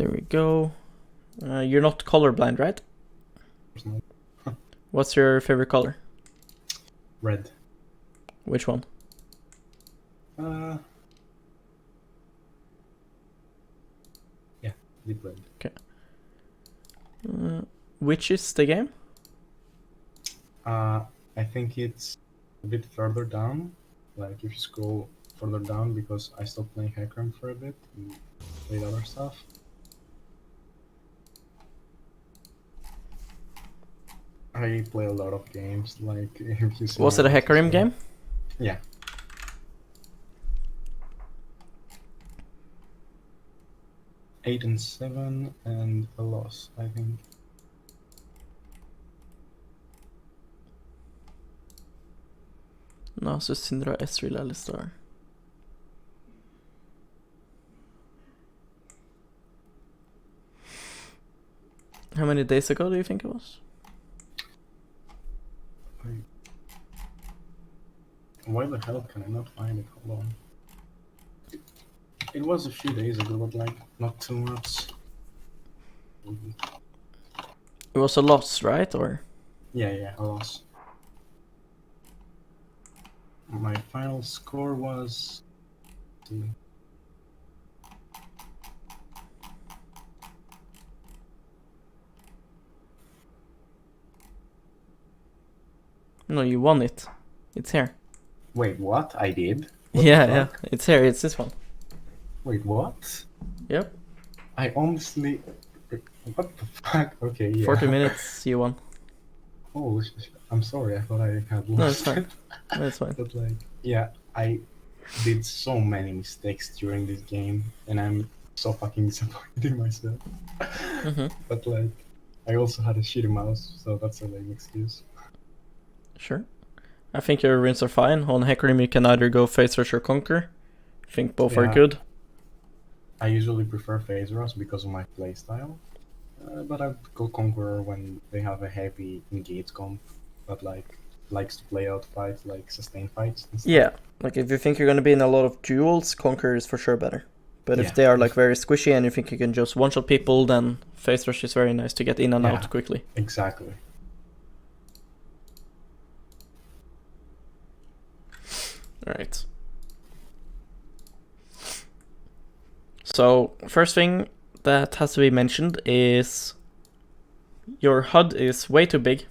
There we go. You're not colorblind, right? What's your favorite color? Red. Which one? Yeah, deep red. Okay. Which is the game? I think it's a bit further down. Like if you scroll further down, because I stopped playing Hecarim for a bit and played other stuff. I play a lot of games. Like if you see. Was it a Hecarim game? Yeah. Eight and 7 and a loss, I think. Nasus, Syndra, Ezreal, Alistar. How many days ago do you think it was? Why the hell can I not find it? Hold on. It was a few days ago, but like not too much. It was a loss, right? Or Yeah, a loss. My final score was. no, you won it. It's here. Wait, what? I did? What yeah, it's here. It's this one. Wait, what? Yep. I honestly. What the fuck? Okay, yeah. 40 minutes, you won. Oh, I'm sorry. I thought I had lost. No, it's fine. No, it's fine. But like, yeah, I did so many mistakes during this game, and I'm so fucking disappointed in myself. But like, I also had a shitty mouse, so that's a lame excuse. Sure. I think your wins are fine. On Hecarim, you can either go Phase Rush or Conquer. I think both are good. I usually prefer Phase Rush because of my playstyle, but I go Conqueror when they have a heavy engage comp, but like likes to play out fights, like sustain fights and stuff. Yeah, like if you think you're gonna be in a lot of duels, Conqueror is for sure better. But if they are like very squishy and you think you can just one-shot people, then Phase Rush is very nice to get in and out quickly. Exactly. Alright. So, first thing that has to be mentioned is your HUD is way too big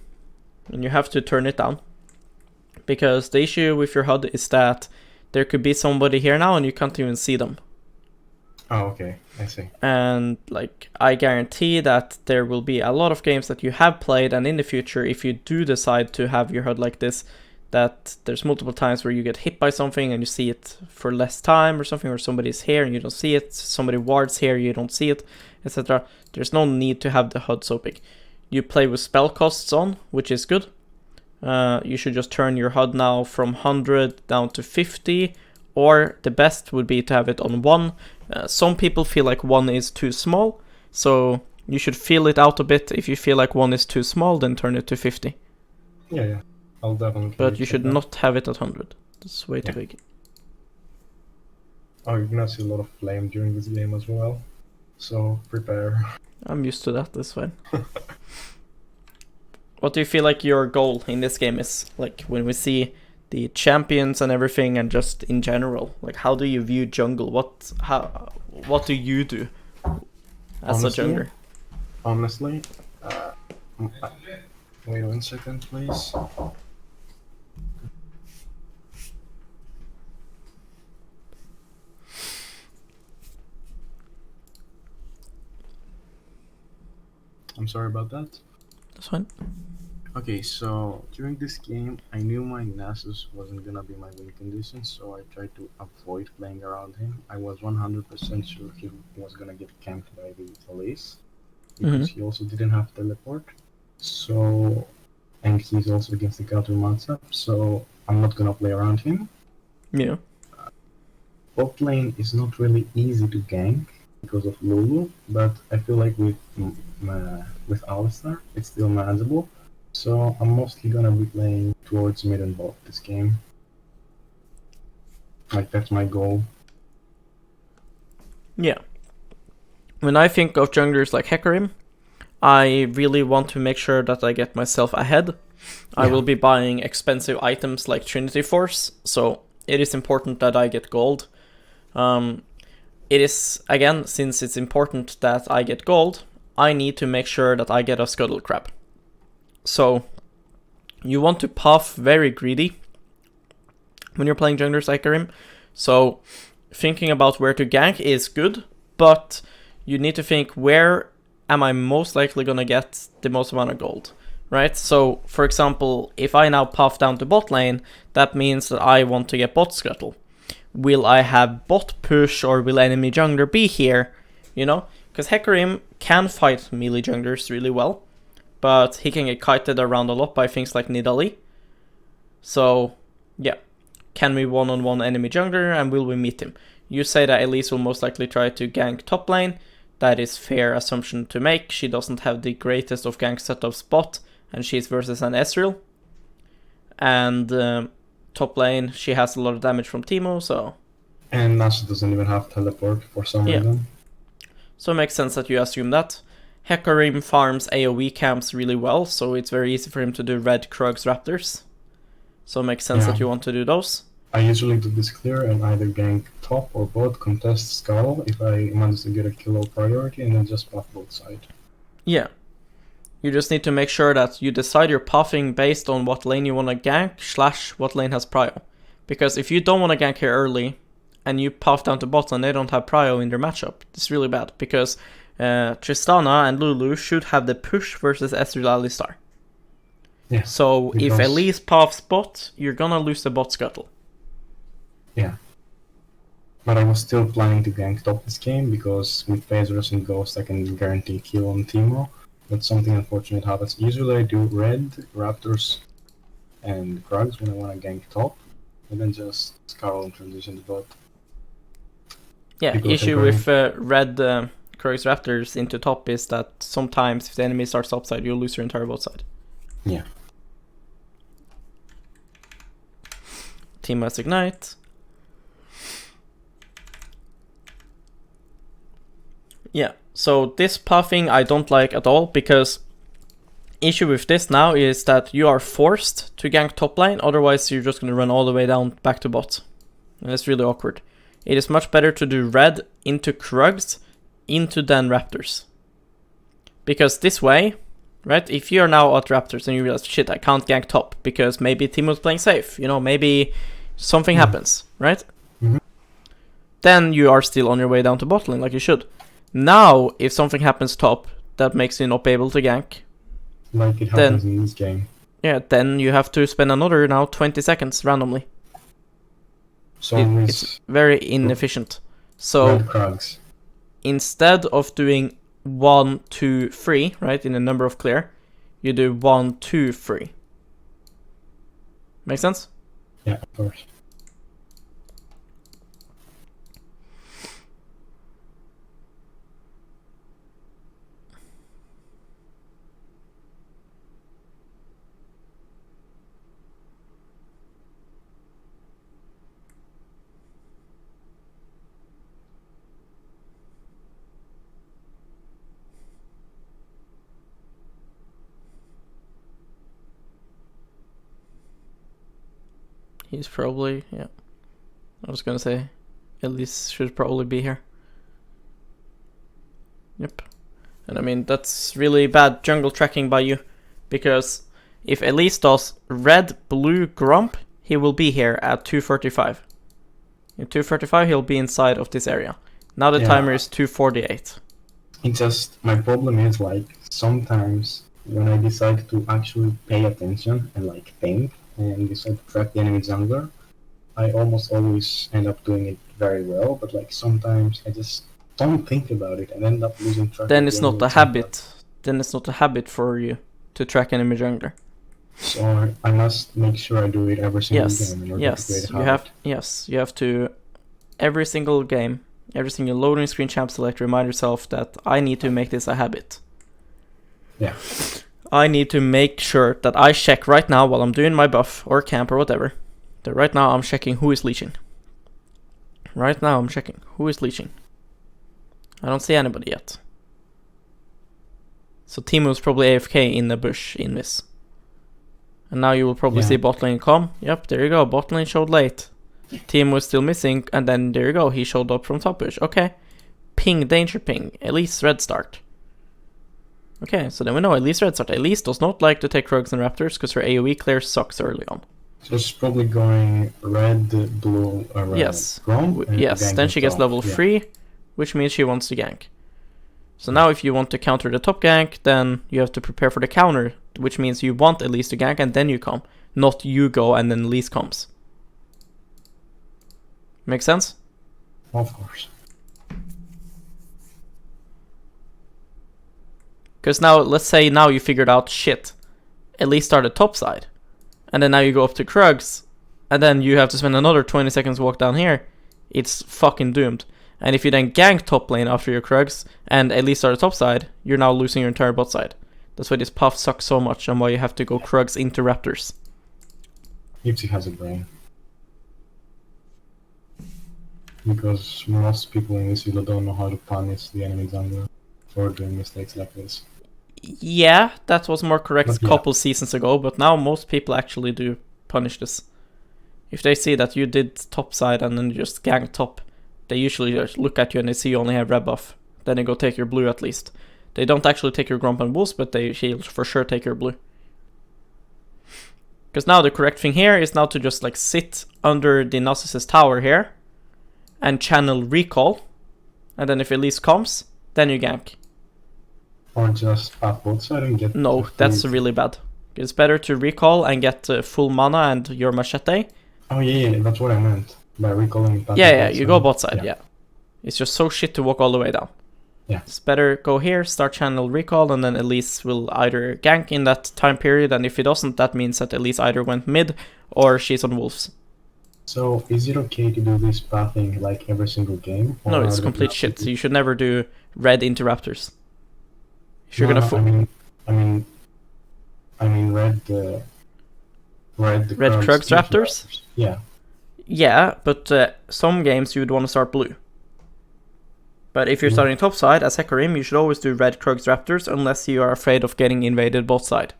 and you have to turn it down. Because the issue with your HUD is that there could be somebody here now and you can't even see them. Oh, okay, I see. And like, I guarantee that there will be a lot of games that you have played, and in the future, if you do decide to have your HUD like this, that there's multiple times where you get hit by something and you see it for less time or something, or somebody's here and you don't see it, somebody wards here, you don't see it, etc. There's no need to have the HUD so big. You play with spell costs on, which is good. You should just turn your HUD now from 100 down to 50, or the best would be to have it on 1. Some people feel like 1 is too small, so you should feel it out a bit. If you feel like 1 is too small, then turn it to 50. Yeah. I'll definitely. But you should not have it at 100. It's way too big. Oh, you're gonna see a lot of flame during this game as well, so prepare. I'm used to that, that's fine. What do you feel like your goal in this game is? Like, when we see the champions and everything, and just in general, like, how do you view jungle? What do you do as a jungler? Honestly, wait 1 second, please. I'm sorry about that. That's fine. Okay, so during this game, I knew my Nasus wasn't gonna be my win condition, so I tried to avoid playing around him. I was 100% sure he was gonna get camped by the Elise, because he also didn't have teleport. So, and he's also against the counter matchup, so I'm not gonna play around him. Yeah. Bot lane is not really easy to gank because of Lulu, but I feel like with Alistar, it's still manageable. So I'm mostly gonna be playing towards mid and bot this game. Like, that's my goal. Yeah. when I think of junglers like Hecarim, I really want to make sure that I get myself ahead. I will be buying expensive items like Trinity Force, so it is important that I get gold. It is, again, since it's important that I get gold, I need to make sure that I get a Scuttle Crab. So, you want to puff very greedy when you're playing junglers like Hecarim. So, thinking about where to gank is good, but you need to think, where am I most likely gonna get the most amount of gold, right? So, for example, if I now puff down to bot lane, that means that I want to get bot Scuttle. Will I have bot push, or will enemy jungler be here? You know? Because Hecarim can fight melee junglers really well, but he can get kited around a lot by things like Nidalee. So, yeah. Can we one-on-one enemy jungler, and will we meet him? You say that Elise will most likely try to gank top lane. That is fair assumption to make. She doesn't have the greatest of gank setups bot, and she's versus an Ezreal. And top lane, she has a lot of damage from Teemo, so... And Nasus doesn't even have teleport for some reason. So it makes sense that you assume that. Hecarim farms AoE camps really well, so it's very easy for him to do red Krugs Raptors. So it makes sense that you want to do those. I usually do this clear and either gank top or bot, contest Skull if I manage to get a kill or priority, and then just buff both sides. Yeah. You just need to make sure that you decide your puffing based on what lane you want to gank / what lane has prio. Because if you don't want to gank here early, and you puff down to bot and they don't have prio in their matchup, it's really bad. Because Tristana and Lulu should have the push versus Ezreal Alistar. Yeah, so if Elise puffs bot, you're gonna lose the bot Scuttle. Yeah. But I was still planning to gank top this game, because with Phase Rush and Ghost I can guarantee kill on Teemo. But something unfortunate happens. Usually I do red, Raptors, and Krugs when I want to gank top, and then just Scarl and transition to bot. Yeah, issue with red Krugs Raptors into top is that sometimes if the enemy starts topside, you'll lose your entire bot side. Yeah. Teemo has Ignite. Yeah, so this puffing I don't like at all, because issue with this now is that you are forced to gank top lane, otherwise you're just going to run all the way down back to bot. And it's really awkward. It is much better to do red into Krugs, into then Raptors. Because this way, right, if you are now at Raptors and you realize, shit, I can't gank top, because maybe Teemo's playing safe, you know, maybe something happens, right? Then you are still on your way down to bot lane like you should. Now, if something happens top that makes you not be able to gank, like it happens in this game. Yeah, then you have to spend another now 20 seconds randomly. So it's very inefficient. So instead of doing 1, 2, 3, right, in a number of clear, you do 1, 2, 3. Make sense? Yeah, of course. He's probably, yeah. I was gonna say, Elise should probably be here. Yep. And I mean, that's really bad jungle tracking by you. Because if Elise does red, blue, Grump, he will be here at 2:35. In 2:35, he'll be inside of this area. Now the timer is 2:48. It's just, my problem is, like, sometimes when I decide to actually pay attention and, like, think, and decide to track the enemy jungler, I almost always end up doing it very well, but like sometimes I just don't think about it and end up losing track. Then it's not a habit. Then it's not a habit for you to track enemy jungler. So I must make sure I do it every single game in order to create a habit. You have to, every single game, every single loading screen champ select, remind yourself that I need to make this a habit. Yeah. I need to make sure that I check right now while I'm doing my buff or camp or whatever, that right now I'm checking who is leeching. Right now I'm checking who is leeching. I don't see anybody yet. So Teemu's probably AFK in the bush in this. And now you will probably see bot lane come. Yep, there you go. Bot lane showed late. Teemu is still missing, and then there you go. He showed up from top bush. Okay. Ping, danger ping. Elise red start. Okay, so then we know Elise red start. Elise does not like to take Krugs and Raptors because her AoE clear sucks early on. So it's probably going red, blue, red. Yes. Yes, then she gets level 3, which means she wants to gank. So now if you want to counter the top gank, then you have to prepare for the counter, which means you want Elise to gank and then you come. Not you go and then Elise comes. Make sense? Of course. Because now, let's say now you figured out, shit, Elise started top side. And then now you go up to Krugs, and then you have to spend another 20 seconds walk down here. It's fucking doomed. And if you then gank top lane after your Krugs, and Elise started top side, you're now losing your entire bot side. That's why this puff sucks so much, and why you have to go Krugs into Raptors. Ipsy has a brain. Because most people in this villa don't know how to punish the enemy jungler for doing mistakes like this. Yeah, that was more correct a But yeah. couple seasons ago, but now most people actually do punish this. If they see that you did top side and then you just gank top, they usually just look at you and they see you only have red buff. Then they go take your blue at least. They don't actually take your Gromp and Wolves, but she'll for sure take your blue. Because now the correct thing here is now to just like sit under the Nasus' tower here and channel recall. And then if Elise comes, then you gank. Or just path both side and get... No, that's really bad. It's better to recall and get full mana and your machete. Oh yeah, that's what I meant. By recalling path Yeah, both you side. go bot side, yeah. It's just so shit to walk all the way down. Yeah. It's better go here, start channel recall, and then Elise will either gank in that time period, and if he doesn't, that means that Elise either went mid or she's on Wolves. So, is it okay to do this pathing like every single game? No, or it's are complete there- shit. So you should never do red into Raptors. If you're No, gonna no, I mean red. Red Krugs Raptors? Yeah. Yeah, but some games you would want to start blue. But if you're starting top side as Hecarim, you should always do red Krugs Raptors unless you are afraid of getting invaded bot side.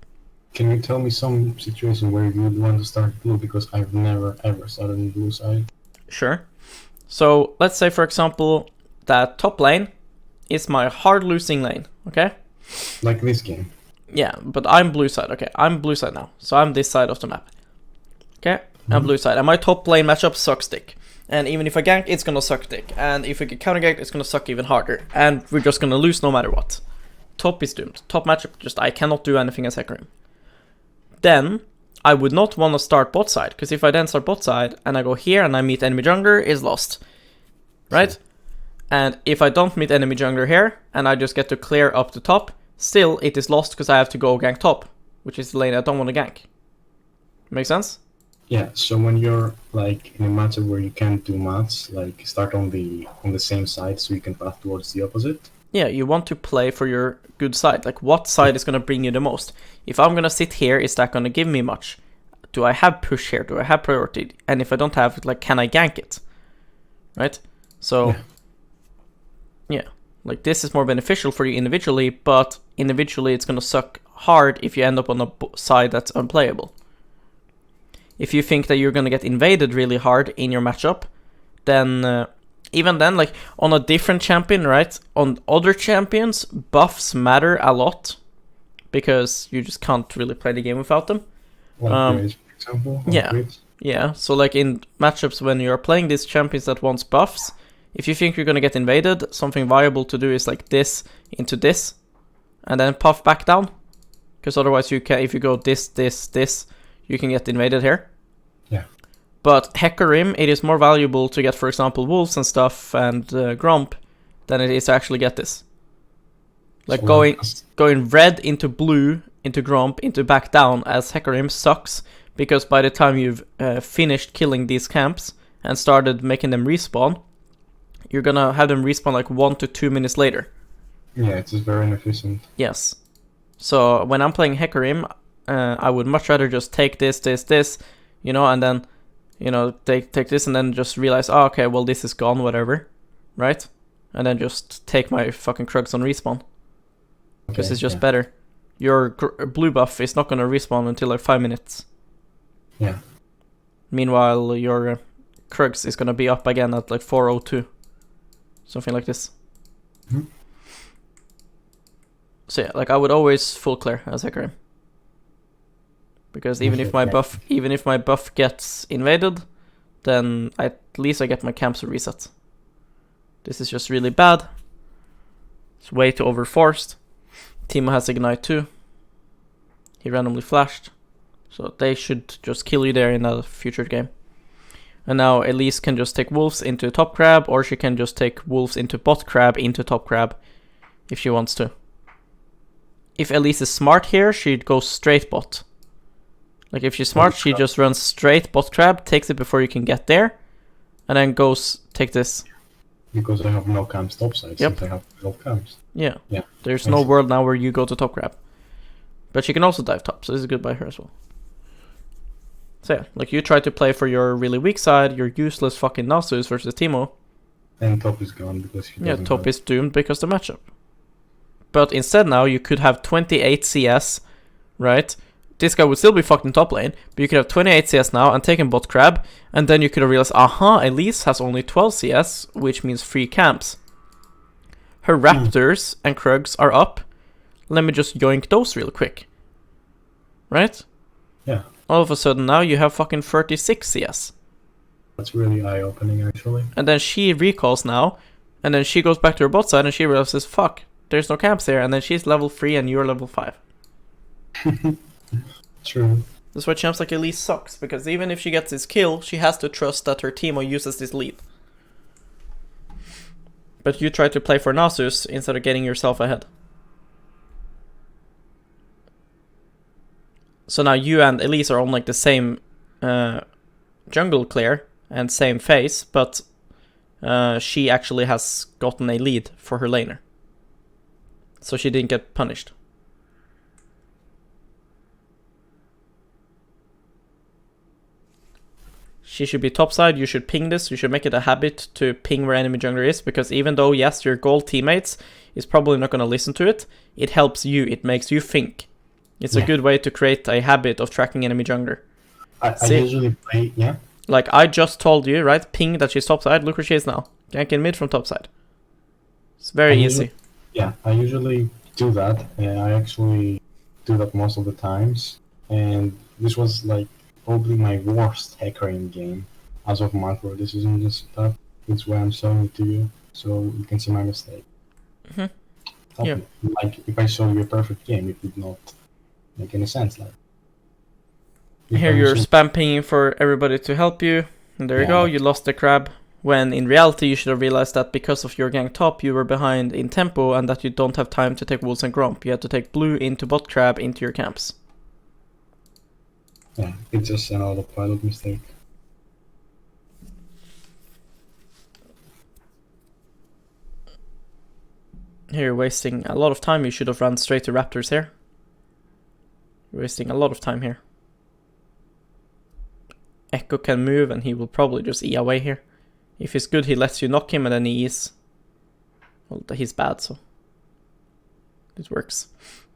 Can you tell me some situation where you would want to start blue? Because I've never ever started on blue side. Sure. So let's say, for example, that top lane is my hard losing lane, okay? Like this game. Yeah, but I'm blue side, okay? I'm blue side now, so I'm this side of the map. Okay? I'm blue side, and my top lane matchup sucks dick. And even if I gank, it's gonna suck dick. And if we get counter ganked, it's gonna suck even harder. And we're just gonna lose no matter what. Top is doomed. Top matchup, just I cannot do anything as Hecarim. Then, I would not want to start bot side, because if I then start bot side, and I go here and I meet enemy jungler, it's lost. Right? And if I don't meet enemy jungler here, and I just get to clear up the top, still it is lost because I have to go gank top, which is the lane I don't want to gank. Make sense? Yeah. So when you're like in a matchup where you can't do mats, like start on the same side so you can path towards the opposite. Yeah, you want to play for your good side. Like, what side is going to bring you the most? If I'm going to sit here, is that going to give me much? Do I have push here? Do I have priority? And if I don't have it, like, can I gank it? Right? So, yeah. Like, this is more beneficial for you individually, but individually it's going to suck hard if you end up on a side that's unplayable. If you think that you're going to get invaded really hard in your matchup, then... even then, like, on a different champion, right? On other champions, buffs matter a lot. Because you just can't really play the game without them. Like Graves, for example. Yeah. Yeah, so like in matchups when you're playing these champions that wants buffs, if you think you're gonna get invaded, something viable to do is like this into this. And then puff back down. Because otherwise you can, if you go this, you can get invaded here. Yeah. But Hecarim, it is more valuable to get, for example, wolves and stuff and Gromp than it is to actually get this. Like So going red into blue, into Gromp, into back down as Hecarim sucks, because by the time you've finished killing these camps and started making them respawn, you're gonna have them respawn like 1 to 2 minutes later. Yeah, it's just very inefficient. Yes. So when I'm playing Hecarim, I would much rather just take this, you know, and then, you know, take this and then just realize, oh, okay, well, this is gone, whatever, right? and then just take my fucking Krugs on respawn. Because Okay, it's just yeah. better. Your blue buff is not gonna respawn until like 5 minutes. Yeah. Meanwhile, your Krugs is gonna be up again at like 4:02. Something like this. Mhm. So yeah, like I would always full clear as Hecarim. Because even if my buff gets invaded, then at least I get my camps reset. This is just really bad. It's way too overforced. Teemo has Ignite too. He randomly flashed. So they should just kill you there in a future game. And now Elise can just take wolves into top crab, or she can just take wolves into bot crab into top crab if she wants to. If Elise is smart here, she'd go straight bot. Like if she's smart, she just runs straight bot crab, takes it before you can get there, and then goes take this. Because I have no camps topside, Yep. since I have 12 camps. Yeah. Yeah. There's I no see. world now where you go to top crab. But she can also dive top, so this is good by her as well. So yeah, like you try to play for your really weak side, your useless fucking Nasus versus Teemo. And top is gone because he Yeah, doesn't top have... is doomed because of the matchup. But instead now you could have 28 CS, right? This guy would still be fucked in top lane, but you could have 28 CS now and taken bot crab, and then you could have realized, aha, Elise has only 12 CS, which means 3 camps. Her Raptors and Krugs are up. Let me just yoink those real quick. Right? Yeah. All of a sudden now you have fucking 36 CS. That's really eye-opening, actually. And then she recalls now, and then she goes back to her bot side and she realizes, fuck, there's no camps here, and then she's level 3 and you're level 5. True. That's why champs like Elise sucks, because even if she gets this kill, she has to trust that her Teemo uses this lead. But you try to play for Nasus instead of getting yourself ahead. So now you and Elise are on like the same jungle clear and same phase, but she actually has gotten a lead for her laner. So she didn't get punished. She should be topside, you should ping this, you should make it a habit to ping where enemy jungler is, because even though, yes, your gold teammates is probably not going to listen to it, it helps you, it makes you think. It's a good way to create a habit of tracking enemy jungler. I usually play, yeah? Like, I just told you, right, ping that she's topside, look where she is now. Ganking mid from topside. It's very easy. Yeah, I usually do that, and I actually do that most of the times, and this was like probably my worst Hecarim game as of macro decisions and stuff. It's why I'm showing it to you, so you can see my mistake. Mhm. Yeah. Like, if I show you a perfect game, it would not make any sense. Like, Here you're spam pinging for everybody to help you, and there you go, you lost the crab. When in reality you should have realized that because of your gank top you were behind in tempo and that you don't have time to take wolves and gromp. You had to take blue into bot crab into your camps. Yeah, it's just an autopilot mistake. Here you're wasting a lot of time, you should have run straight to Raptors here. You're wasting a lot of time here. Echo can move and he will probably just E away here. If he's good, he lets you knock him and then he is... Well, he's bad, so... It works.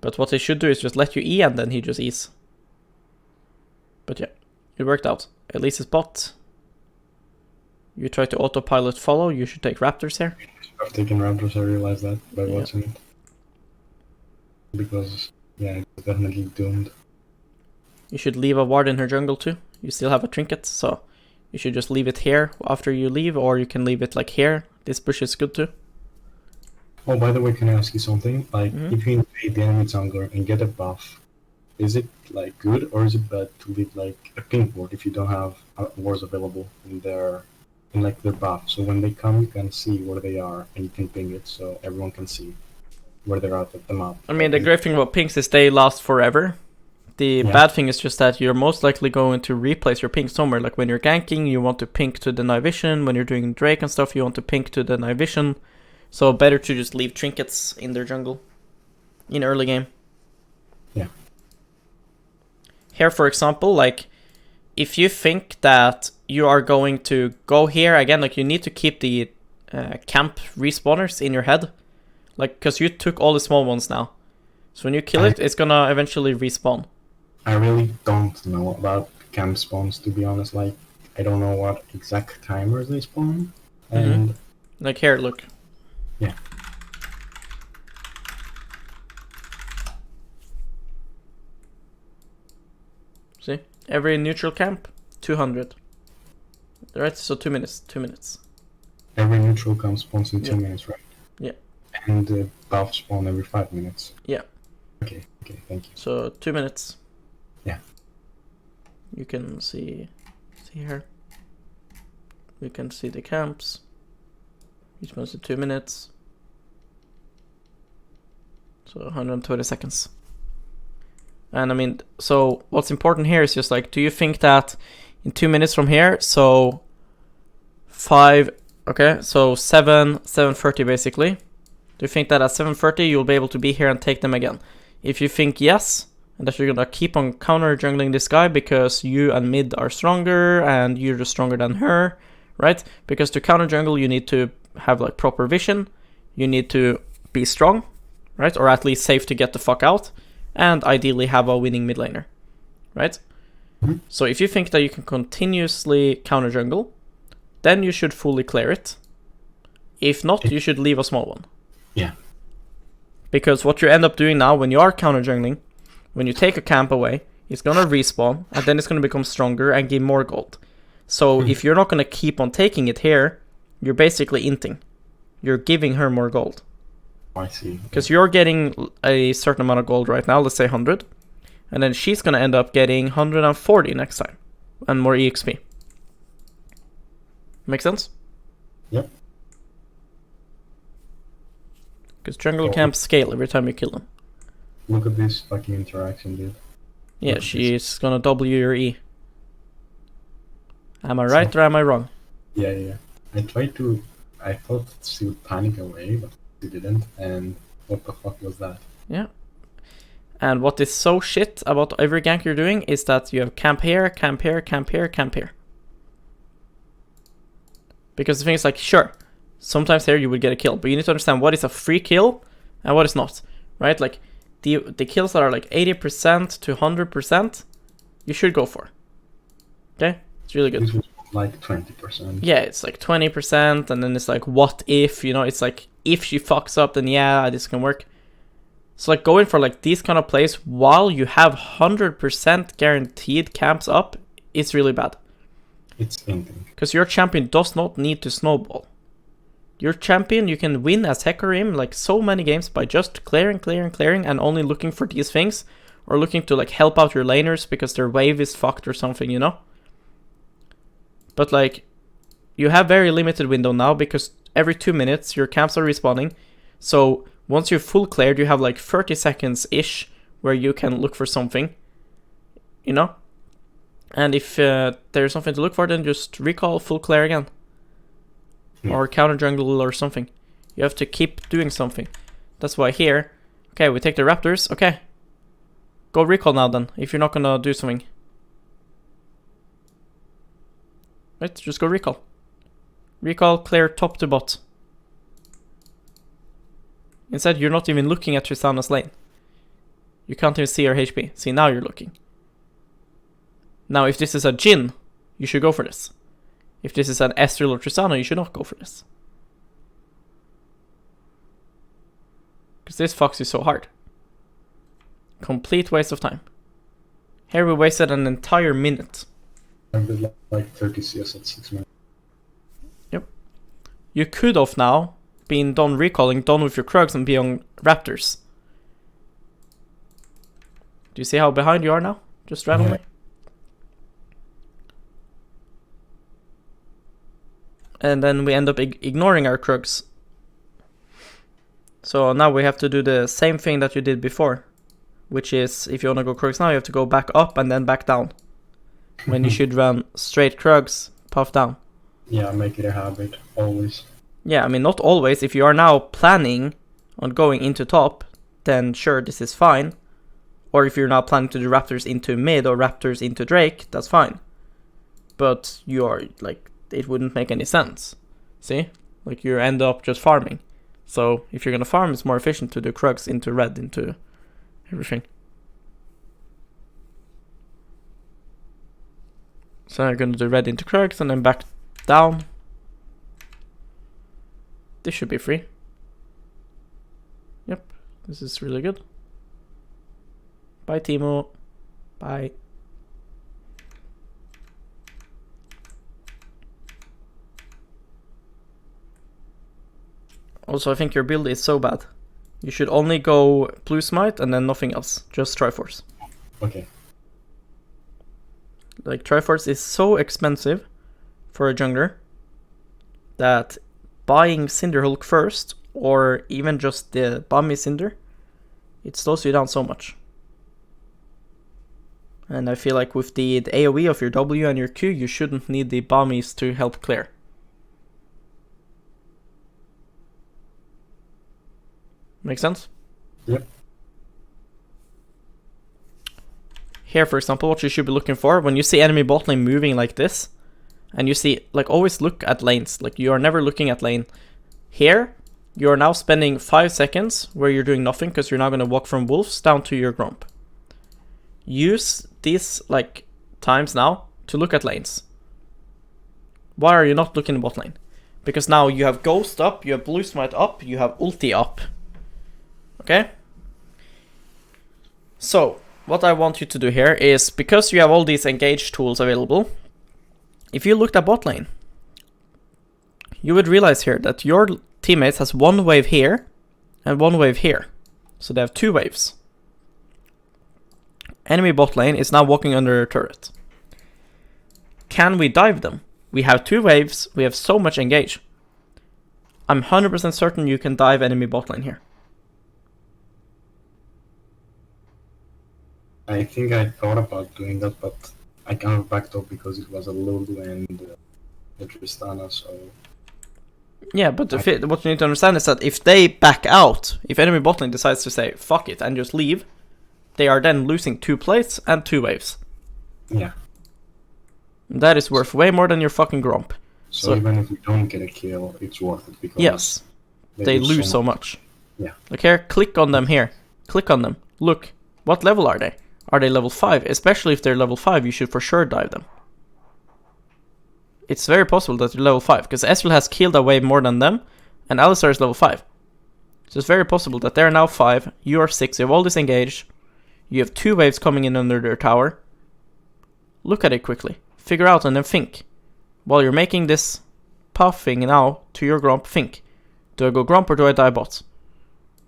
But what he should do is just let you E and then he just E's. But yeah, it worked out. At least it's bot. You try to autopilot follow, you should take Raptors here. I've taken Raptors, I realized that by watching it. Because, yeah, it's definitely doomed. You should leave a ward in her jungle too. You still have a trinket, so you should just leave it here after you leave, or you can leave it like here. This bush is good too. Oh, by the way, can I ask you something? Like, if you invade the enemy jungler and get a buff, is it like good or is it bad to leave like a ping ward if you don't have wards available in their buff? So when they come, you can see where they are and you can ping it, so everyone can see where they're at the map. I mean, the great thing about pings is they last forever. The bad thing is just that you're most likely going to replace your ping somewhere. Like when you're ganking, you want to pink to the night vision. When you're doing Drake and stuff, you want to pink to the night vision. So better to just leave trinkets in their jungle in early game. Yeah. Here, for example, like if you think that you are going to go here again, like you need to keep the camp respawners in your head? Like, because you took all the small ones now. So when you kill it, it's gonna eventually respawn. I really don't know about camp spawns, to be honest. Like, I don't know what exact timers they spawn. And Like here, look. Yeah. See? Every neutral camp, 200. Right? So 2 minutes. 2 minutes. Every neutral camp spawns in 2 minutes, right? Yeah. And the buff spawn every 5 minutes. Yeah. Okay, thank you. So 2 minutes. Yeah. You can see here. You can see the camps. Each one's 2 minutes. So 120 seconds. And I mean, so what's important here is just like, do you think that in 2 minutes from here, so 7:30 basically. Do you think that at 7:30 you'll be able to be here and take them again? If you think yes, and that you're gonna keep on counter jungling this guy because you and mid are stronger and you're just stronger than her, right? Because to counter jungle you need to have like proper vision, you need to be strong, right? Or at least safe to get the fuck out, and ideally have a winning mid laner, right? So if you think that you can continuously counter jungle, then you should fully clear it. If not, you should leave a small one. Yeah. Because what you end up doing now when you are counter jungling, when you take a camp away, it's gonna respawn, and then it's gonna become stronger and give more gold. So if you're not gonna keep on taking it here, you're basically inting. You're giving her more gold. I see. Because you're getting a certain amount of gold right now, let's say 100. And then she's gonna end up getting 140 next time. And more EXP. Make sense? Yep. Because jungle camps scale every time you kill them. Look at this fucking interaction, dude. Yeah, she's gonna W your E. Am I right or am I wrong? Yeah. I thought she would panic away, but she didn't, and what the fuck was that? Yeah. And what is so shit about every gank you're doing is that you have camp here, camp here, camp here, camp here. Because the thing is like, sure, sometimes here you would get a kill, but you need to understand what is a free kill and what is not, right? Like, the kills that are like 80% to 100%, you should go for. Okay? It's really good. This was like 20%. Yeah, it's like 20%, and then it's like, what if, it's like, if she fucks up, then yeah, this can work. So like going for like these kind of plays while you have 100% guaranteed camps up is really bad. It's inting. Because your champion does not need to snowball. Your champion, you can win as Hecarim like so many games by just clearing and only looking for these things, or looking to like help out your laners because their wave is fucked or something, But like, you have very limited window now because every 2 minutes your camps are respawning. So once you're full cleared, you have like 30 seconds-ish where you can look for something, And if there's something to look for, then just recall full clear again. Or counter jungle or something. You have to keep doing something. That's why here, okay, we take the raptors, okay. Go recall now then, if you're not gonna do something. Right, just go recall. Recall, clear top to bot. Instead, you're not even looking at Tristana's lane. You can't even see her HP. See, now you're looking. Now, if this is a Jhin, you should go for this. If this is an Ezreal or Tristana, you should not go for this. Because this fucks you so hard. Complete waste of time. Here we wasted an entire minute. I did like 30 CS at 6 minutes. Yep. You could have now been done recalling, done with your Krugs, and be on Raptors. Do you see how behind you are now? Just randomly. And then we end up ignoring our Krugs. So now we have to do the same thing that you did before. Which is, if you want to go Krugs now, you have to go back up and then back down. When you should run straight Krugs, puff down. Yeah, make it a habit, always. Yeah, I mean, not always. If you are now planning on going into top, then sure, this is fine. Or if you're now planning to do Raptors into mid or Raptors into Drake, that's fine. But you are, like, it wouldn't make any sense. See? Like, you end up just farming. So, if you're gonna farm, it's more efficient to do Krugs into red, into everything. So I'm gonna do red into Krugs and then back down. This should be free. Yep, this is really good. Bye, Timo. Bye. Also, I think your build is so bad. You should only go Blue Smite and then nothing else. Just Triforce. Okay. Like, Triforce is so expensive for a jungler that buying Cinderhulk first, or even just the Bami Cinder, it slows you down so much. And I feel like with the AoE of your W and your Q, you shouldn't need the Bamis to help clear. Make sense? Yep. Here, for example, what you should be looking for, when you see enemy bot lane moving like this, and you see, like, always look at lanes. Like, you are never looking at lane. Here, you are now spending 5 seconds where you're doing nothing, because you're now going to walk from wolves down to your Gromp. Use these, like, times now to look at lanes. Why are you not looking at bot lane? Because now you have Ghost up, you have Blue Smite up, you have Ulti up. Okay? So, what I want you to do here is, because you have all these engage tools available, if you looked at bot lane, you would realize here that your teammates has one wave here and one wave here. So they have 2 waves. Enemy bot lane is now walking under a turret. Can we dive them? We have 2 waves, we have so much engage. I'm 100% certain you can dive enemy bot lane here. I think I thought about doing that, but I kind of backed off because it was a Lulu and the Tristana, so... Yeah, but what you need to understand is that if they back out, if enemy bot lane decides to say fuck it and just leave, they are then losing 2 plates and 2 waves. Yeah. That is worth way more than your fucking Gromp. So even if we don't get a kill, it's worth it because... Yes. They lose so much. Yeah. Look here, click on them here. Click on them. Look, what level are they? Are they level 5? Especially if they're level 5, you should for sure dive them. It's very possible that they're level 5, because Ezreal has killed a wave more than them, and Alistar is level 5. So it's very possible that they're now 5, you are 6, you have all this engaged, you have 2 waves coming in under their tower. Look at it quickly. Figure out and then think. While you're making this puffing now to your Gromp, think. Do I go Gromp or do I die bot?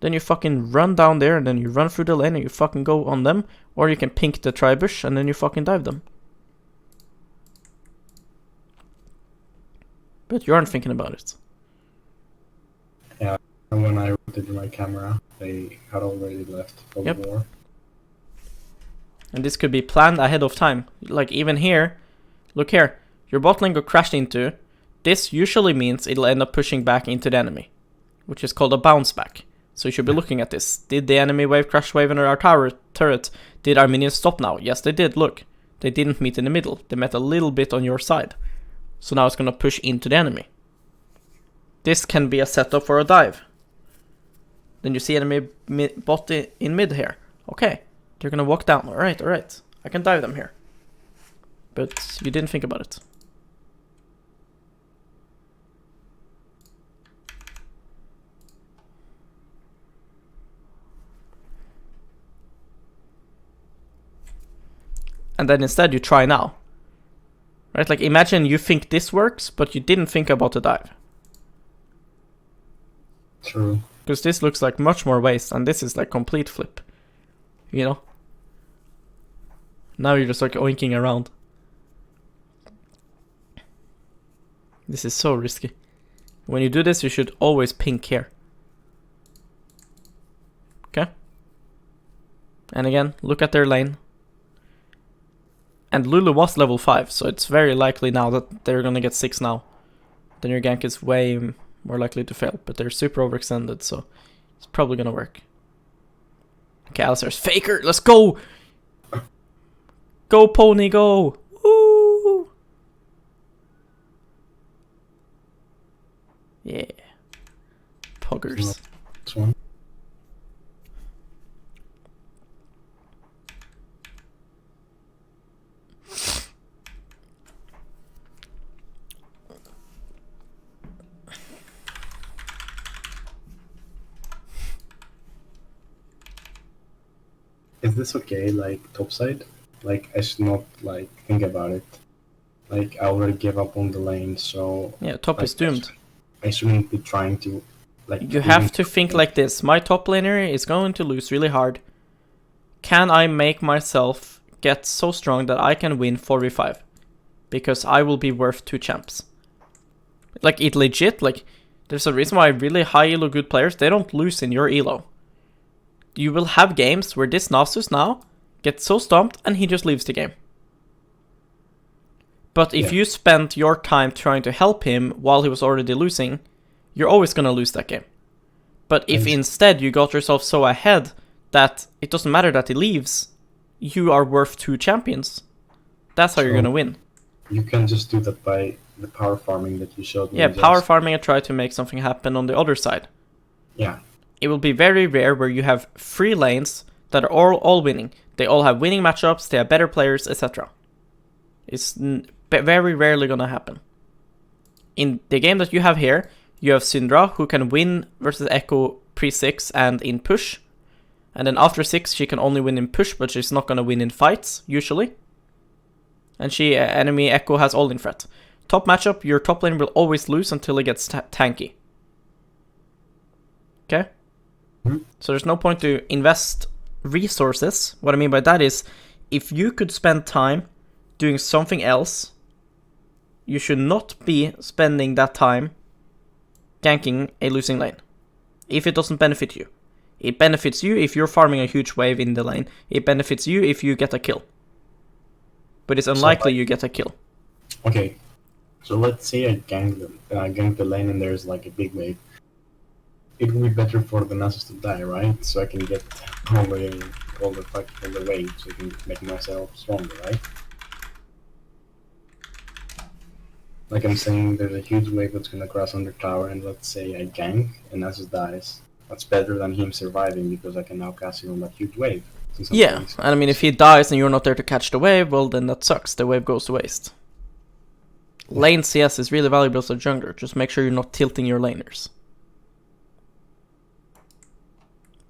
Then you fucking run down there and then you run through the lane and you fucking go on them. Or you can pink the Tribush and then you fucking dive them. But you aren't thinking about it. Yeah, and when I rotated my camera, they had already left for the war. And this could be planned ahead of time. Like even here, look here. Your bot lane got crashed into. This usually means it'll end up pushing back into the enemy, which is called a bounce back. So you should be looking at this. Did the enemy wave crash wave under our tower turret? Did our minions stop now? Yes, they did. Look, they didn't meet in the middle. They met a little bit on your side. So now it's going to push into the enemy. This can be a setup for a dive. Then you see enemy bot in mid here. Okay, they're going to walk down. Alright, alright. I can dive them here. But you didn't think about it. And then instead you try now. Right? Like imagine you think this works, but you didn't think about the dive. True. Because this looks like much more waste, and this is like complete flip. You know? Now you're just like oinking around. This is so risky. When you do this, you should always pink here. Okay? And again, look at their lane. And Lulu was level 5, so it's very likely now that they're gonna get 6 now. Then your gank is way more likely to fail, but they're super overextended, so it's probably gonna work. Okay, Alistar's Faker, let's go! Go pony, go! Woo! Yeah. Poggers. This one. Is this okay, like, topside? Like, I should not, like, think about it. Like, I already gave up on the lane, so... Yeah, top like, is doomed. I shouldn't be trying to, like... You have to think like this. My top laner is going to lose really hard. Can I make myself get so strong that I can win 4v5? Because I will be worth 2 champs. Like, it legit, like, there's a reason why really high elo good players, they don't lose in your elo. You will have games where this Nasus now gets so stomped and he just leaves the game. But if you spend your time trying to help him while he was already losing, you're always going to lose that game. But if instead you got yourself so ahead that it doesn't matter that he leaves, you are worth 2 champions. That's how you're going to win. You can just do that by the power farming that you showed me. Yeah, power farming and try to make something happen on the other side. Yeah. It will be very rare where you have 3 lanes that are all winning. They all have winning matchups, they have better players, etc. It's very rarely gonna happen. In the game that you have here, you have Syndra, who can win versus Echo pre-6 and in push. And then after 6, she can only win in push, but she's not gonna win in fights, usually. And enemy Echo has all in threat. Top matchup, your top lane will always lose until it gets tanky. Okay? So there's no point to invest resources. What I mean by that is, if you could spend time doing something else, you should not be spending that time ganking a losing lane. If it doesn't benefit you. It benefits you if you're farming a huge wave in the lane. It benefits you if you get a kill. But it's unlikely you get a kill. Okay. So let's say I gank the lane and there's like a big wave. It would be better for the Nasus to die, right? So I can get all the way, so I can make myself stronger, right? Like I'm saying, there's a huge wave that's gonna cross under tower, and let's say I gank and Nasus dies. That's better than him surviving because I can now cast him on that huge wave. Yeah, and I mean, if he dies and you're not there to catch the wave, well, then that sucks. The wave goes to waste. Lane CS is really valuable as a jungler. Just make sure you're not tilting your laners.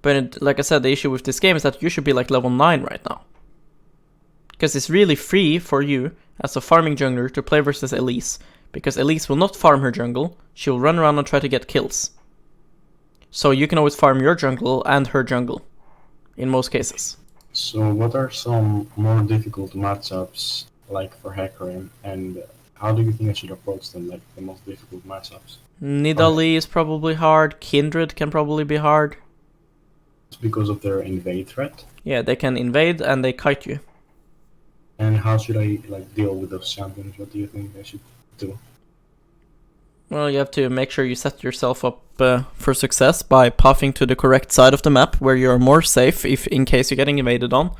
But like I said, the issue with this game is that you should be like level 9 right now. Because it's really free for you as a farming jungler to play versus Elise. Because Elise will not farm her jungle, she will run around and try to get kills. So you can always farm your jungle and her jungle, in most cases. So what are some more difficult matchups, like for Hecarim, and how do you think I should approach them, like the most difficult matchups? Nidalee is probably hard, Kindred can probably be hard. It's because of their invade threat? Yeah, they can invade and they kite you. And how should I like deal with those champions? What do you think I should do? Well, you have to make sure you set yourself up for success by pathing to the correct side of the map where you're more safe if in case you're getting invaded on.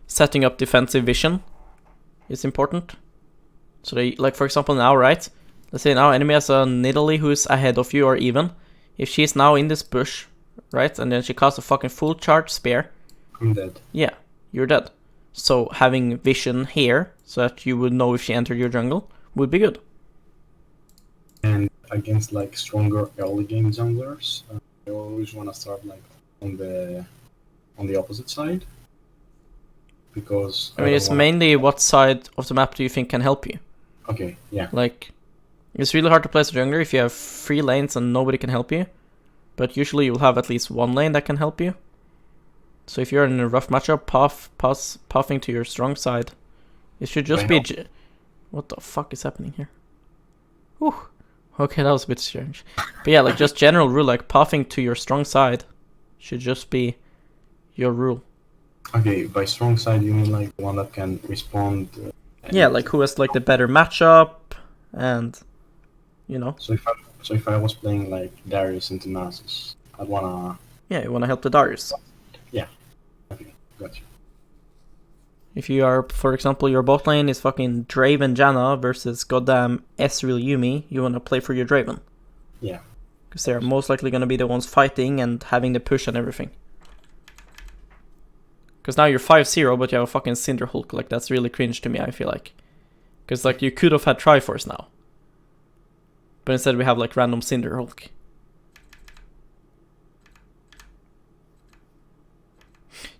Setting up defensive vision is important. So they, like for example now, right? Let's say now enemy has a Nidalee who's ahead of you or even. If she's now in this bush, right? And then she casts a fucking full charge spear. I'm dead. Yeah, you're dead. So having vision here, so that you would know if she entered your jungle, would be good. And against like stronger early game junglers, I always want to start like on the opposite side. Because I mean, it's mainly what side of the map do you think can help you? Okay, yeah. Like, it's really hard to play as a jungler if you have 3 lanes and nobody can help you. But usually you'll have at least 1 lane that can help you. So if you're in a rough matchup, pathing to your strong side. It should just be... What the fuck is happening here? Whew. Okay, that was a bit strange. But yeah, like just general rule, like pathing to your strong side should just be your rule. Okay, by strong side you mean like one that can respond... yeah, like who has like the better matchup and, you know. So if I was playing like Darius into Nasus, I'd wanna... Yeah, you wanna help the Darius. Yeah. Okay, gotcha. If you are, for example, your bot lane is fucking Draven Janna versus goddamn Ezreal Yumi, you wanna play for your Draven. Yeah. Because they're most likely going to be the ones fighting and having the push and everything. Because now you're 5-0, but you have a fucking Cinder Hulk. Like, that's really cringe to me, I feel like. Because, like, you could have had Triforce now. But instead we have, like, random Cinder Hulk.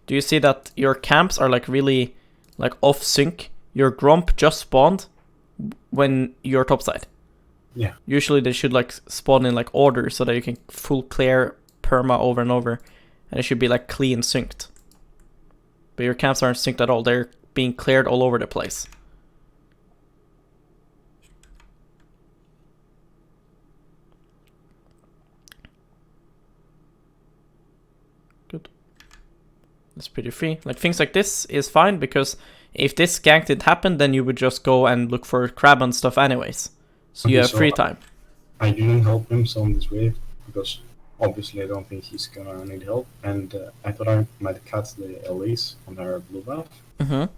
Do you see that your camps are, like, really, like, off-sync? Your Gromp just spawned when you're topside. Yeah. Usually they should, like, spawn in, like, order so that you can full clear perma over and over. And it should be, like, clean synced. But your camps aren't synced at all. They're being cleared all over the place. Good. That's pretty free. Like, things like this is fine, because if this gank didn't happen, then you would just go and look for crab and stuff anyways. So you have free time. I didn't help him on this wave, because obviously I don't think he's gonna need help. And I thought I might catch the Elise on her blue buff.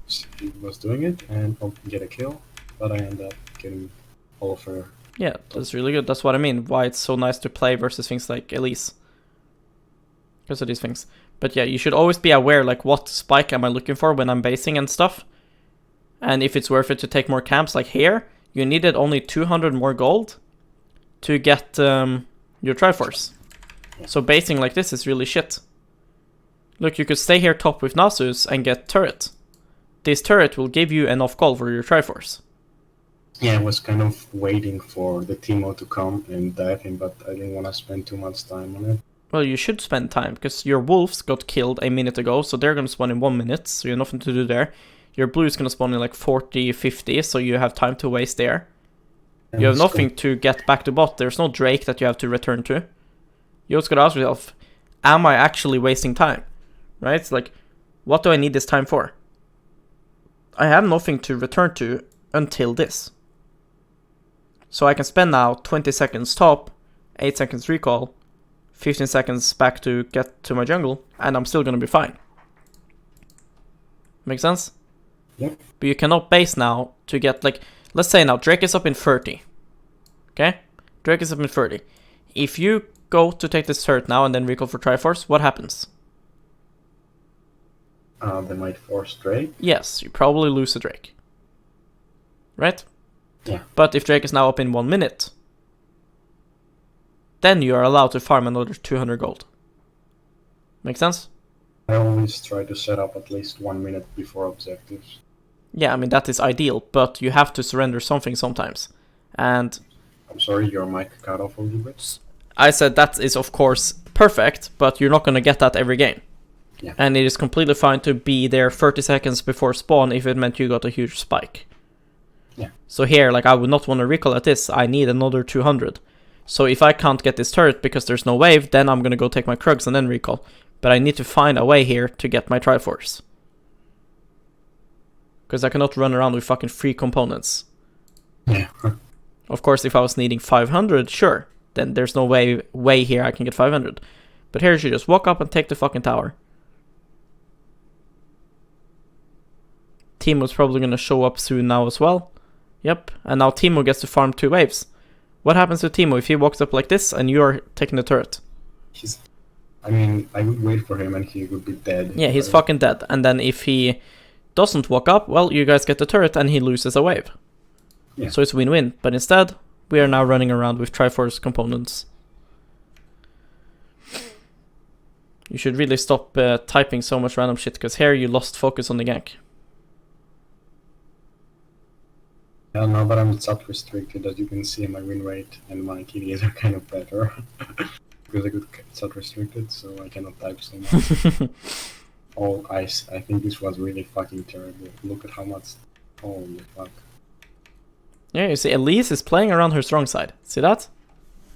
She was doing it and get a kill, but I ended up getting all of her. Yeah, that's really good. That's what I mean. Why it's so nice to play versus things like Elise. Because of these things. But yeah, you should always be aware, like, what spike am I looking for when I'm basing and stuff. And if it's worth it to take more camps, like here, you needed only 200 more gold to get your Triforce. So basing like this is really shit. Look, you could stay here top with Nasus and get turret. This turret will give you enough gold for your Triforce. Yeah, I was kind of waiting for the Teemo to come and dive him, but I didn't want to spend too much time on it. Well, you should spend time, because your wolves got killed a minute ago, so they're going to spawn in 1 minute, so you have nothing to do there. Your blue is going to spawn in like 40, 50, so you have time to waste there. You have nothing to get back to bot. There's no Drake that you have to return to. You also got to ask yourself, am I actually wasting time? Right? It's like, what do I need this time for? I have nothing to return to until this. So I can spend now 20 seconds top, 8 seconds recall, 15 seconds back to get to my jungle, and I'm still going to be fine. Make sense? Yep. But you cannot base now to get, like, let's say now Drake is up in 30. Okay? Drake is up in 30. If you go to take this turret now and then recall for Triforce, what happens? They might force Drake. Yes, you probably lose a Drake. Right? Yeah. But if Drake is now up in 1 minute, then you are allowed to farm another 200 gold. Make sense? I always try to set up at least 1 minute before objectives. Yeah, I mean, that is ideal, but you have to surrender something sometimes. And I'm sorry, your mic cut off a little bit. I said that is, of course, perfect, but you're not going to get that every game. Yeah. And it is completely fine to be there 30 seconds before spawn if it meant you got a huge spike. Yeah. So here, like, I would not want to recall at this. I need another 200. So if I can't get this turret because there's no wave, then I'm going to go take my Krugs and then recall. But I need to find a way here to get my Triforce. Because I cannot run around with fucking free components. Yeah. Of course, if I was needing 500, sure. Then there's no way here I can get 500. But here you should just walk up and take the fucking tower. Teemo's probably going to show up soon now as well. Yep, and now Teemo gets to farm 2 waves. What happens to Teemo if he walks up like this and you are taking the turret? I would wait for him and he would be dead. Yeah, he's fucking dead. And then if he doesn't walk up, well, you guys get the turret and he loses a wave. Yeah. So it's win-win. But instead, we are now running around with Triforce components. You should really stop typing so much random shit, because here you lost focus on the gank. Yeah, now that I'm sub restricted, as you can see, my win rate and my KDAs are kind of better. Because I got sub restricted, so I cannot type so much. Oh, I think this was really fucking terrible. Look at how much. Holy fuck. Yeah, you see, Elise is playing around her strong side. See that?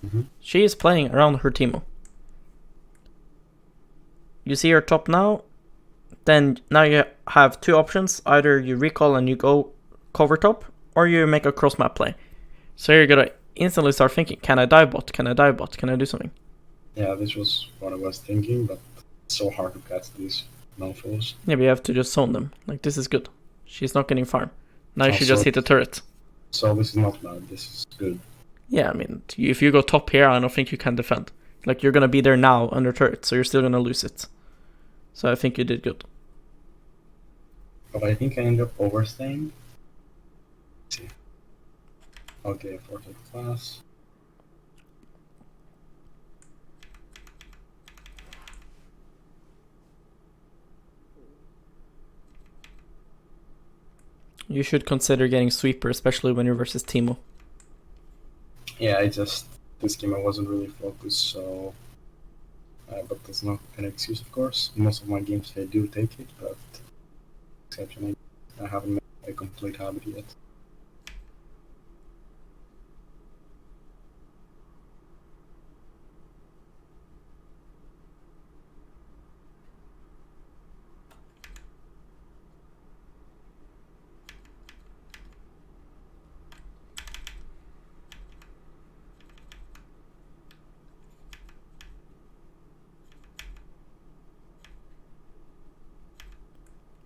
Mm-hmm. She is playing around her Teemo. You see her top now? Then now you have 2 options. Either you recall and you go cover top, or you make a cross map play. So you're gonna instantly start thinking, can I dive bot? Can I dive bot? Can I do something? Yeah, this was what I was thinking, but it's so hard to catch these non-falls. Yeah, but you have to just zone them. Like, this is good. She's not getting farm. Now you should just hit the turret. So this is not bad, this is good. Yeah, I mean, if you go top here, I don't think you can defend. Like, you're gonna be there now under turret, so you're still gonna lose it. So I think you did good. But I think I ended up overstaying. Let's see. Okay, Forte class. You should consider getting sweeper, especially when you're versus Teemo. Yeah, this game I wasn't really focused, so. But that's not an excuse, of course. Most of my games I do take it, but exception I haven't made a complete habit yet.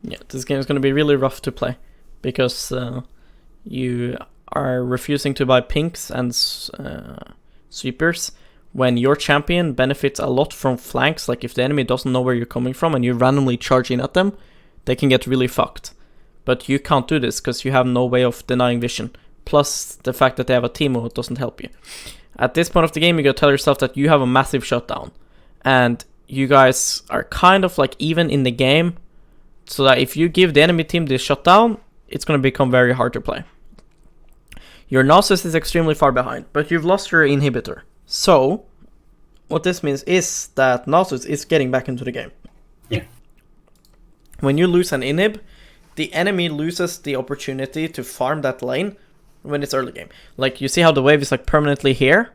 Yeah, this game is going to be really rough to play because you are refusing to buy pinks and sweepers when your champion benefits a lot from flanks. Like if the enemy doesn't know where you're coming from and you randomly charge in at them, they can get really fucked. But you can't do this because you have no way of denying vision. Plus the fact that they have a Teemo doesn't help you. At this point of the game, you gotta tell yourself that you have a massive shutdown. And you guys are kind of like even in the game, so that if you give the enemy team this shutdown, it's going to become very hard to play. Your Nasus is extremely far behind, but you've lost your inhibitor. So, what this means is that Nasus is getting back into the game. Yeah. When you lose an inhib, the enemy loses the opportunity to farm that lane when it's early game. Like, you see how the wave is like permanently here?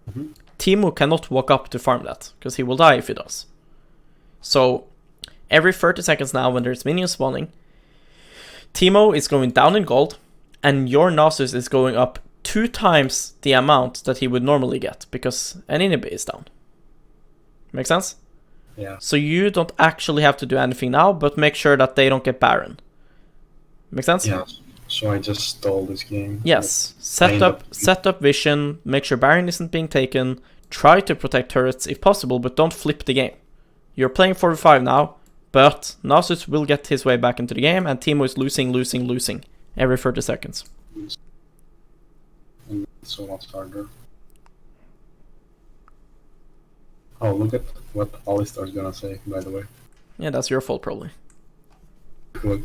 Mm-hmm. Teemo cannot walk up to farm that, because he will die if he does. So, every 30 seconds now, when there's minions spawning, Teemo is going down in gold, and your Nasus is going up 2 times the amount that he would normally get, because an inhib is down. Make sense? Yeah. So you don't actually have to do anything now, but make sure that they don't get Baron. Make sense? Yeah. So I just stole this game. Yes. Set up vision, make sure Baron isn't being taken, try to protect turrets if possible, but don't flip the game. You're playing 45 now, but Nasus will get his way back into the game, and Teemo is losing every 30 seconds. And it's so much harder. Oh, look at what Alistar's gonna say, by the way. Yeah, that's your fault, probably. Look.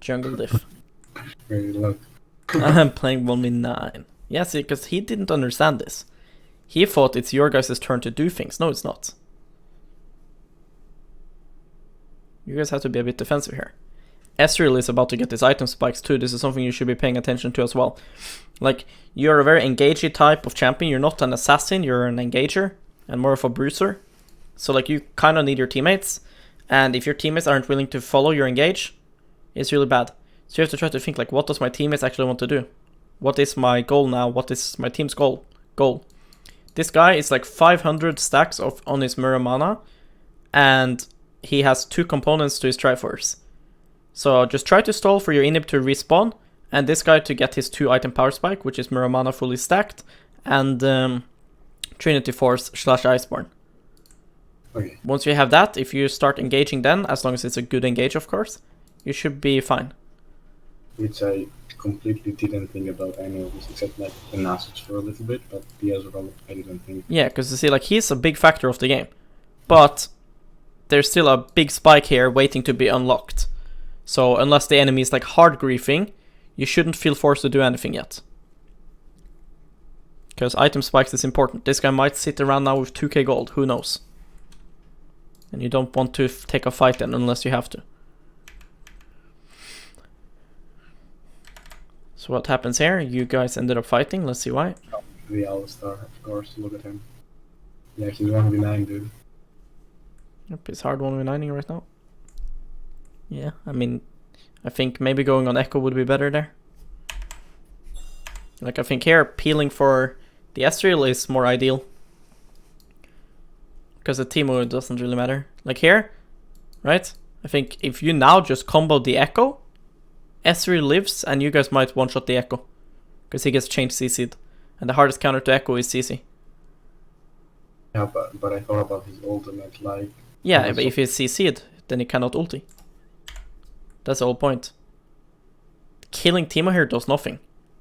Jungle diff. Really, look. I'm playing 1v9. Yeah, see, because he didn't understand this. He thought it's your guys' turn to do things. No, it's not. You guys have to be a bit defensive here. Ezreal is about to get his item spikes too. This is something you should be paying attention to as well. Like, you're a very engagey type of champion. You're not an assassin, you're an engager and more of a bruiser. So like, you kind of need your teammates. And if your teammates aren't willing to follow your engage, it's really bad. So you have to try to think like, what does my teammates actually want to do? What is my goal now? What is my team's goal? This guy is like 500 stacks on his Muramana, and he has 2 components to his Triforce. So just try to stall for your inhib to respawn, and this guy to get his 2 item power spike, which is Muramana fully stacked, and Trinity Force / Iceborne. Okay. Once you have that, if you start engaging then, as long as it's a good engage of course, you should be fine. Which I completely didn't think about any of this, except like the Nasus for a little bit, but the Ezreal I didn't think. Yeah, because you see, like, he's a big factor of the game. But there's still a big spike here waiting to be unlocked. So unless the enemy is like hard griefing, you shouldn't feel forced to do anything yet. Because item spikes is important. This guy might sit around now with 2k gold, who knows? And you don't want to take a fight then unless you have to. So what happens here? You guys ended up fighting, let's see why. The Alistar, of course, look at him. Yeah, he's 1v9, dude. Yep, it's hard 1v9ing right now. Yeah, I mean, I think maybe going on Echo would be better there. Like, I think here, peeling for the Ezreal is more ideal. Because the Teemo doesn't really matter. Like here, right? I think if you now just combo the Echo, Ezreal lives and you guys might one-shot the Echo. because he gets changed CC'd. And the hardest counter to Echo is CC. Yeah, but I thought about his ultimate, like... Yeah, but if he's CC'd, then he cannot ulti. That's the whole point. Killing Teemo here does nothing.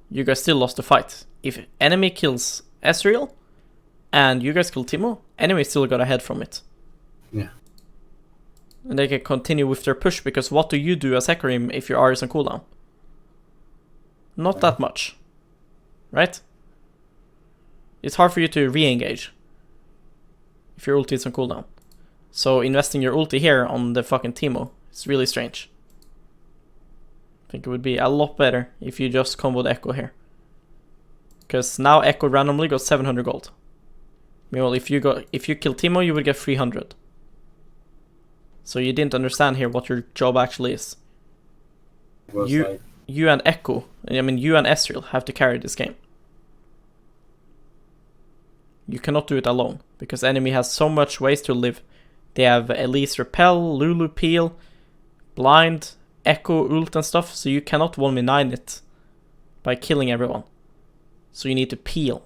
You guys still lost the fight. If enemy kills Ezreal, and you guys kill Teemo, enemy still got ahead from it. Yeah. And they can continue with their push, because what do you do as Hecarim if your R is on cooldown? Not that much. Right? It's hard for you to re-engage if your ulti is on cooldown. So investing your ulti here on the fucking Teemo is really strange. I think it would be a lot better if you just comboed Echo here. Because now Echo randomly got 700 gold. Meanwhile, if you kill Teemo, you would get 300. So you didn't understand here what your job actually is. You and Echo, I mean you and Ezreal have to carry this game. You cannot do it alone, because enemy has so much ways to live. They have Elise Repel, Lulu Peel, Blind, Echo ult and stuff, so you cannot 1v9 it by killing everyone. So you need to peel.